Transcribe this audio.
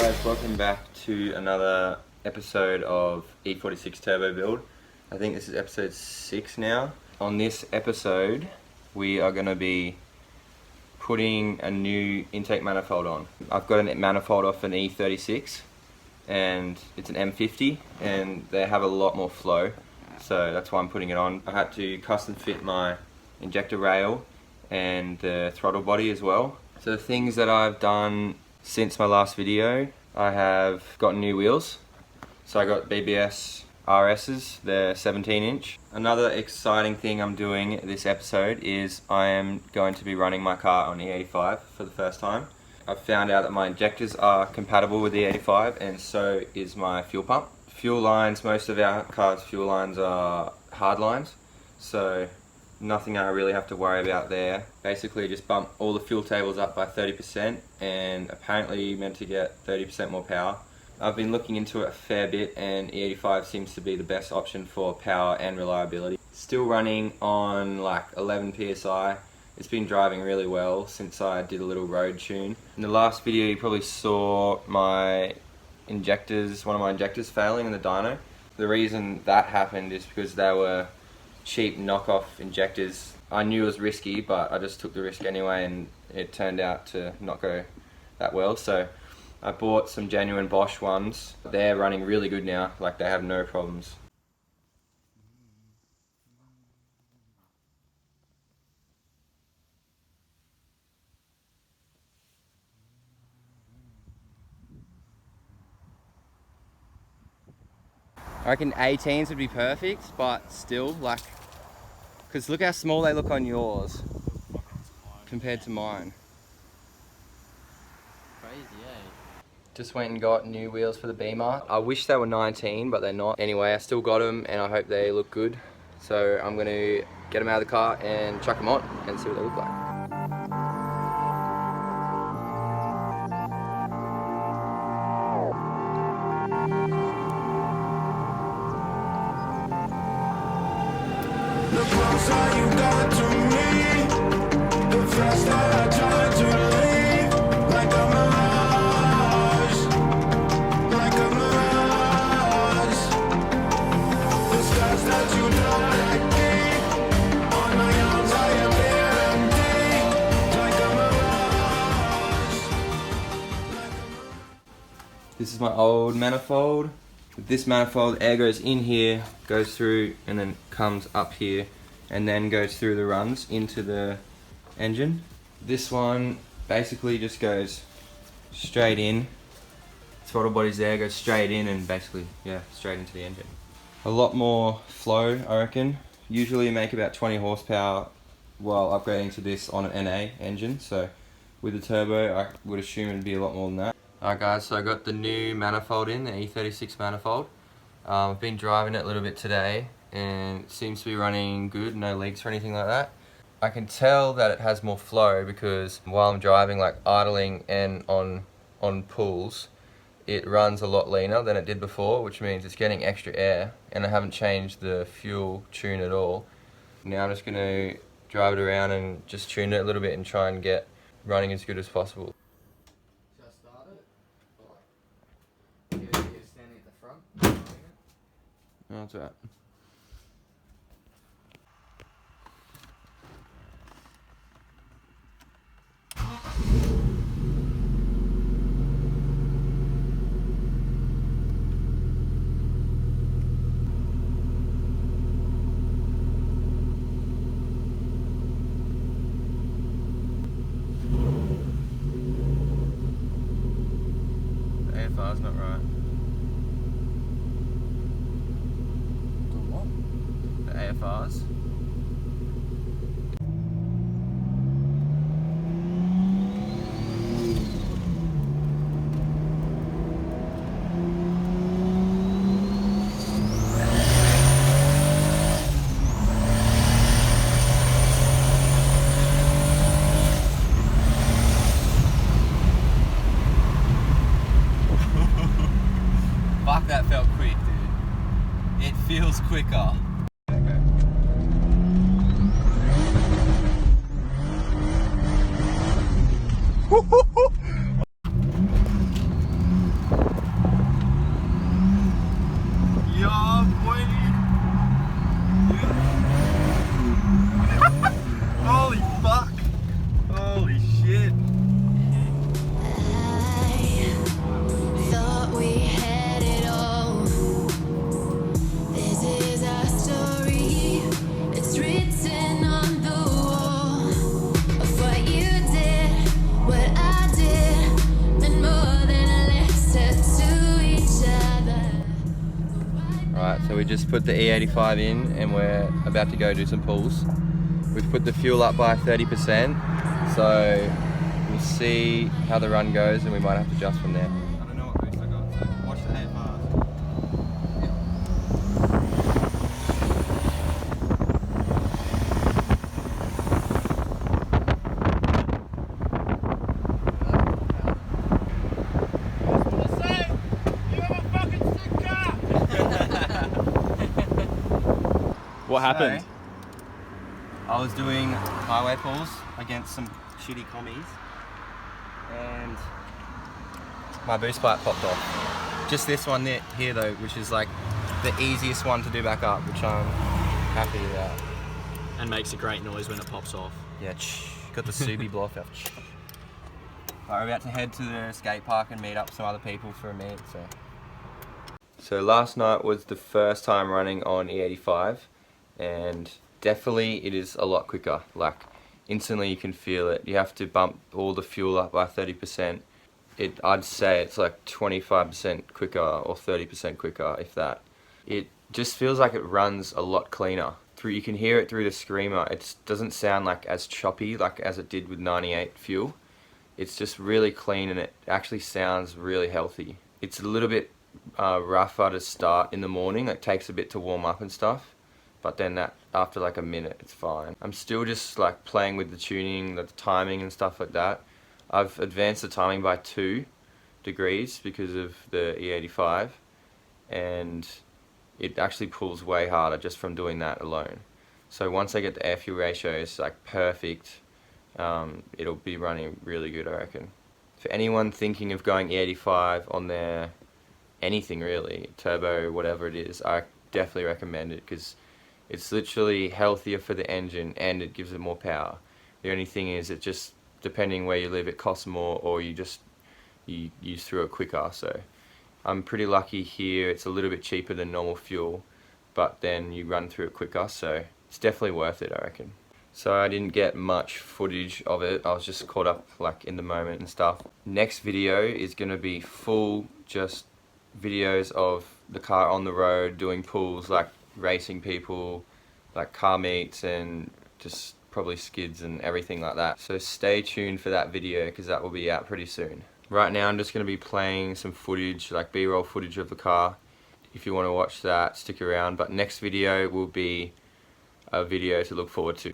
guys, welcome back to another episode of E46 Turbo Build. I think this is episode 6 now. On this episode, we are going to be putting a new intake manifold on. I've got a manifold off an E36 and it's an M50 and they have a lot more flow, so that's why I'm putting it on. I had to custom fit my injector rail and the throttle body as well. So the things that I've done since my last video, I have got new wheels. So I got BBS RS's, they're 17-inch. Another exciting thing I'm doing this episode is I am going to be running my car on E85 for the first time. I've found out that my injectors are compatible with the E85 and so is my fuel pump. Fuel lines, most of our cars' fuel lines are hard lines, so nothing I really have to worry about there. Basically just bump all the fuel tables up by 30% and apparently meant to get 30% more power. I've been looking into it a fair bit and E85 seems to be the best option for power and reliability. Still running on like 11 PSI. It's been driving really well since I did a little road tune. In the last video you probably saw my injectors, one of my injectors failing in the dyno. The reason that happened is because they were cheap knockoff injectors. I knew it was risky, but I just took the risk anyway and it turned out to not go that well. So I bought some genuine Bosch ones. They're running really good now, like they have no problems. I reckon 18s would be perfect, but still, like, because look how small they look on yours compared to mine. Crazy, eh? Just went and got new wheels for the Beamer. I wish they were 19, but they're not. Anyway, I still got them and I hope they look good. So I'm going to get them out of the car and chuck them on and see what they look like. The closer you got to me, the faster I try to leave. Like a mirage, like a mirage. The stars that you don't like me, on my arms I appear empty. Like a mirage. This is my old manifold. With this manifold, air goes in here, goes through and then comes up here and then goes through the runs into the engine. This one basically just goes straight in. Throttle body's there, goes straight in and basically, yeah, straight into the engine. A lot more flow, I reckon. Usually you make about 20 horsepower while upgrading to this on an NA engine, so with the turbo I would assume it'd be a lot more than that. Alright guys, so I got the new manifold in, the E36 manifold. I've been driving it a little bit today and it seems to be running good, no leaks or anything like that. I can tell that it has more flow because while I'm driving, like idling and on pulls, it runs a lot leaner than it did before, which means it's getting extra air and I haven't changed the fuel tune at all. Now I'm just going to drive it around and just tune it a little bit and try and get running as good as possible. Standing at the front. No, that's right. The AFR's not right. The AFRs. Fuck, that felt quick, dude. It feels quicker. we just put the E85 in and we're about to go do some pulls. We've put the fuel up by 30%, so we'll see how the run goes and we might have to adjust from there. I don't know what boost I got, so watch the AFRs. What happened? So, I was doing highway pulls against some shitty commies and my boost pipe popped off. Just this one here though, which is like the easiest one to do back up, which I'm happy about. And makes a great noise when it pops off. Yeah, got the Subi blow off. We're about to head to the skate park and meet up some other people for a meet. So last night was the first time running on E85, and definitely it is a lot quicker. Like instantly you can feel it. You have to bump all the fuel up by 30%. I'd say it's like 25% quicker or 30% quicker, if that. It just feels like it runs a lot cleaner. You can hear it through the screamer. It doesn't sound like as choppy like as it did with 98 fuel. It's just really clean and it actually sounds really healthy. It's a little bit rougher to start in the morning. It takes a bit to warm up and stuff, but then after like a minute it's fine. I'm still just like playing with the tuning, the timing and stuff like that. I've advanced the timing by 2 degrees because of the E85, and it actually pulls way harder just from doing that alone. So once I get the air fuel ratios like perfect, it'll be running really good, I reckon. For anyone thinking of going E85 on their anything really, turbo, whatever it is, I definitely recommend it because it's literally healthier for the engine and it gives it more power. The only thing is it just, depending where you live, it costs more or you use through it quicker. So I'm pretty lucky here, it's a little bit cheaper than normal fuel, but then you run through it quicker, so it's definitely worth it, I reckon. So I didn't get much footage of it, I was just caught up like in the moment and stuff. Next video is going to be full just videos of the car on the road doing pulls, like racing people, like car meets and just probably skids and everything like that. So stay tuned for that video because that will be out pretty soon. Right now I'm just going to be playing some footage, like B-roll footage of the car. If you want to watch that, stick around, but next video will be a video to look forward to.